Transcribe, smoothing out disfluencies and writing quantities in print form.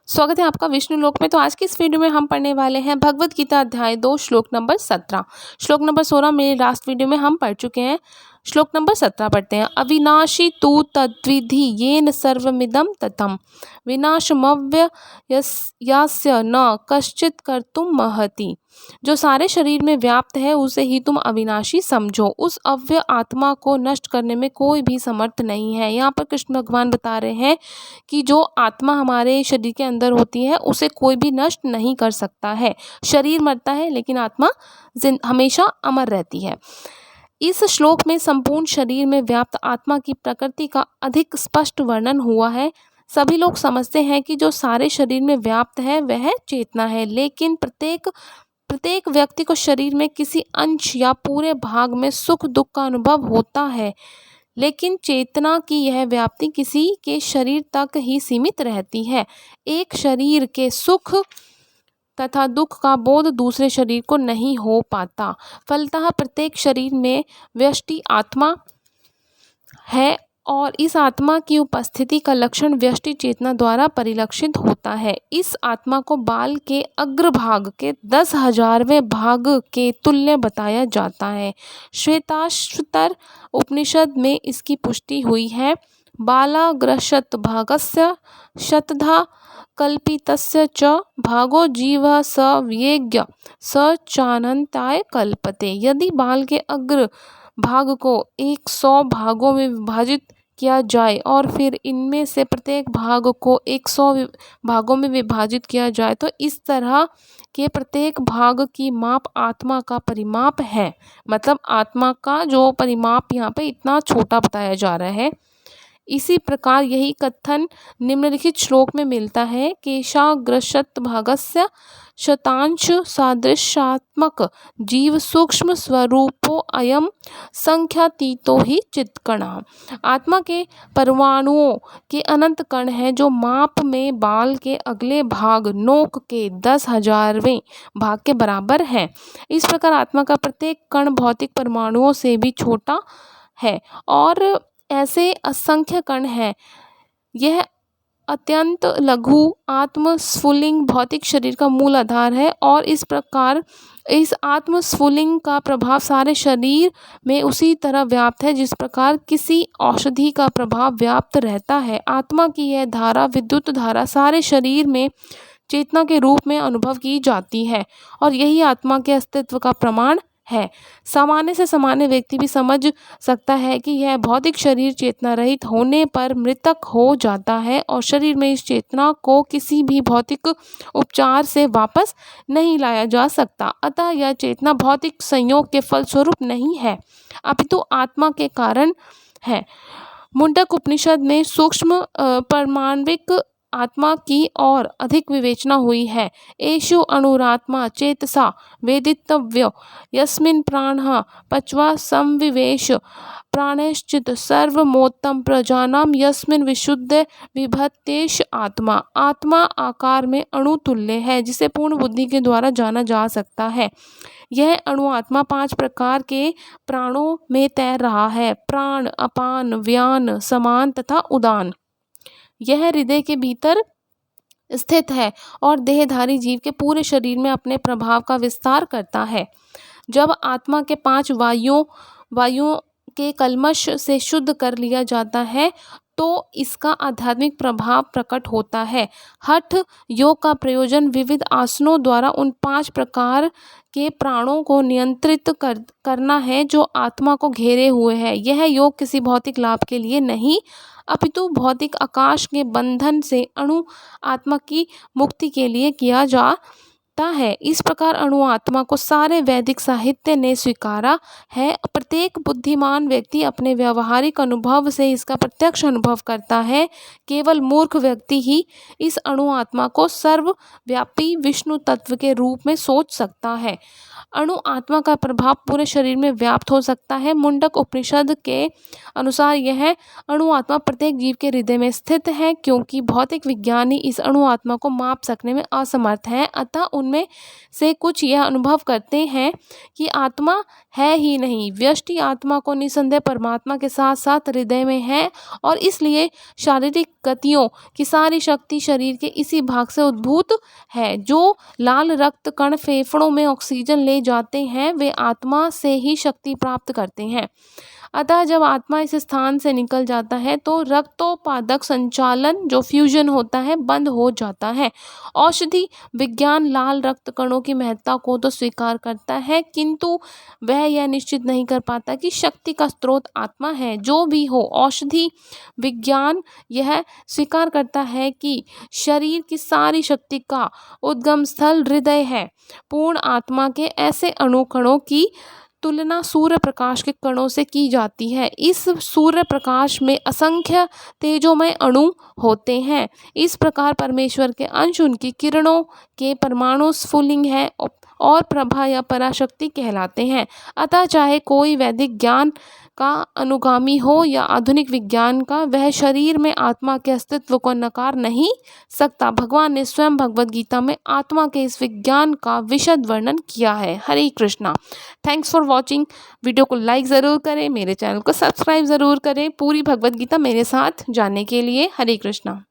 स्वागत है आपका विष्णु लोक में। तो आज की इस वीडियो में हम पढ़ने वाले हैं भगवत गीता अध्याय 2 श्लोक नंबर 17। श्लोक नंबर 16 मेरे लास्ट वीडियो में हम पढ़ चुके हैं। श्लोक नंबर 17 पढ़ते हैं। अविनाशी तू तद्विधि येन सर्वमिदं ततम् विनाशमव्य यास्य न कश्चित कर्तुम महति। जो सारे शरीर में व्याप्त है उसे ही तुम अविनाशी समझो। उस अव्यय आत्मा को नष्ट करने में कोई भी समर्थ नहीं है। यहाँ पर कृष्ण भगवान बता रहे हैं कि जो आत्मा हमारे शरीर के अंदर होती है उसे कोई भी नष्ट नहीं कर सकता है। शरीर मरता है लेकिन आत्मा हमेशा अमर रहती है। इस श्लोक में संपूर्ण शरीर में व्याप्त आत्मा की प्रकृति का अधिक स्पष्ट वर्णन हुआ है। सभी लोग समझते हैं कि जो सारे शरीर में व्याप्त है वह चेतना है, लेकिन प्रत्येक व्यक्ति को शरीर में किसी अंश या पूरे भाग में सुख दुख का अनुभव होता है, लेकिन चेतना की यह व्याप्ति किसी के शरीर तक ही सीमित रहती है। एक शरीर के सुख तथा दुख का बोध दूसरे शरीर को नहीं हो पाता। फलतः प्रत्येक शरीर में व्यष्टि आत्मा है और इस आत्मा की उपस्थिति का लक्षण व्यष्टि चेतना द्वारा परिलक्षित होता है। इस आत्मा को बाल के अग्रभाग के 10,000वें भाग के तुल्य बताया जाता है। श्वेताश्वतर उपनिषद में इसकी पुष्टि हुई है। बालाग्रशत भागस्य शतधा कल्पितस्य च भागो जीवः स व्यज्ञ स चानन्ताय कल्पते। यदि बाल के अग्र भाग को 100 भागों में विभाजित किया जाए और फिर इनमें से प्रत्येक भाग को 100 भागों में विभाजित किया जाए तो इस तरह के प्रत्येक भाग की माप आत्मा का परिमाप है। मतलब आत्मा का जो परिमाप यहाँ पे इतना छोटा बताया जा रहा है। इसी प्रकार यही कथन निम्नलिखित श्लोक में मिलता है। केशाग्रशत भागस्य शतांश सादृश्यात्मक जीव सूक्ष्म स्वरूपो अयम संख्यातीतो ही चित्कणः। आत्मा के परमाणुओं के अनंत कण हैं जो माप में बाल के अगले भाग नोक के 10,000वें भाग के बराबर हैं। इस प्रकार आत्मा का प्रत्येक कण भौतिक परमाणुओं से भी छोटा है और ऐसे असंख्य कण हैं। यह अत्यंत लघु आत्म स्फुलिंग भौतिक शरीर का मूल आधार है और इस प्रकार इस आत्म स्फुलिंग का प्रभाव सारे शरीर में उसी तरह व्याप्त है जिस प्रकार किसी औषधि का प्रभाव व्याप्त रहता है। आत्मा की यह धारा विद्युत धारा सारे शरीर में चेतना के रूप में अनुभव की जाती है और यही आत्मा के अस्तित्व का प्रमाण है। सामान्य से सामान्य व्यक्ति भी समझ सकता है कि यह भौतिक शरीर चेतना रहित होने पर मृतक हो जाता है और शरीर में इस चेतना को किसी भी भौतिक उपचार से वापस नहीं लाया जा सकता। अतः यह चेतना भौतिक संयोग के फलस्वरूप नहीं है अपितु आत्मा के कारण है। मुंडक उपनिषद में सूक्ष्म परमाण्विक आत्मा की और अधिक विवेचना हुई है। एषु अणुरात्मा चेतसा वेदितव्यो यस्मिन् प्राणः पच्वा संविवेश प्राणैश्चित् सर्वमोत्तम प्रजानां यस्मिन् विशुद्ध विभक्तेश आत्मा। आत्मा आकार में अणु तुल्य है जिसे पूर्ण बुद्धि के द्वारा जाना जा सकता है। यह अणु आत्मा 5 प्रकार के प्राणों में तैर रहा है। प्राण, अपान, व्यान, समान तथा उदान। यह हृदय के भीतर स्थित है और देहधारी जीव के पूरे शरीर में अपने प्रभाव का विस्तार करता है। जब आत्मा के 5 वायुओं के कल्मश से शुद्ध कर लिया जाता है तो इसका आध्यात्मिक प्रभाव प्रकट होता है। हठ योग का प्रयोजन विविध आसनों द्वारा उन 5 प्रकार के प्राणों को नियंत्रित करना है जो आत्मा को घेरे हुए है। यह योग किसी भौतिक लाभ के लिए नहीं अपितु भौतिक आकाश के बंधन से अणु आत्मा की मुक्ति के लिए किया जाता है। इस प्रकार अणु आत्मा को सारे वैदिक साहित्य ने स्वीकारा है। प्रत्येक बुद्धिमान व्यक्ति अपने व्यावहारिक अनुभव से इसका प्रत्यक्ष अनुभव करता है। केवल मूर्ख व्यक्ति ही इस अणु आत्मा को सर्वव्यापी विष्णु तत्व के रूप में सोच सकता है। अणु आत्मा का प्रभाव पूरे शरीर में व्याप्त हो सकता है। मुंडक उपनिषद के अनुसार यह अणु आत्मा प्रत्येक जीव के हृदय में स्थित है। क्योंकि भौतिक विज्ञानी इस अणु आत्मा को माप सकने में असमर्थ हैं अतः उनमें से कुछ यह अनुभव करते हैं कि आत्मा है ही नहीं। व्यष्टि आत्मा को निसंदेह परमात्मा के साथ साथ हृदय में है और इसलिए शारीरिक गतियों की सारी शक्ति शरीर के इसी भाग से उद्भूत है। जो लाल रक्त कण फेफड़ों में ऑक्सीजन ले जाते हैं वे आत्मा से ही शक्ति प्राप्त करते हैं। अतः जब आत्मा इस स्थान से निकल जाता है तो रक्तोत्पादक संचालन जो फ्यूजन होता है बंद हो जाता है। औषधि विज्ञान लाल रक्त कणों की महत्ता को तो स्वीकार करता है किंतु वह यह निश्चित नहीं कर पाता कि शक्ति का स्रोत आत्मा है। जो भी हो, औषधि विज्ञान यह स्वीकार करता है कि शरीर की सारी शक्ति का उद्गम स्थल हृदय है। पूर्ण आत्मा के ऐसे अणुकणों की तुलना सूर्य प्रकाश के कणों से की जाती है। इस सूर्य प्रकाश में असंख्य तेजोमय अणु होते हैं। इस प्रकार परमेश्वर के अंश उनकी किरणों के परमाणु स्फुलिंग है और प्रभा या पराशक्ति कहलाते हैं। अतः चाहे कोई वैदिक ज्ञान का अनुगामी हो या आधुनिक विज्ञान का, वह शरीर में आत्मा के अस्तित्व को नकार नहीं सकता। भगवान ने स्वयं भगवद गीता में आत्मा के इस विज्ञान का विशद वर्णन किया है। Hare Krishna. Thanks for watching. Video को लाइक ज़रूर करें, मेरे चैनल को सब्सक्राइब ज़रूर करें पूरी भगवद गीता मेरे साथ जानने के लिए। हरे कृष्णा।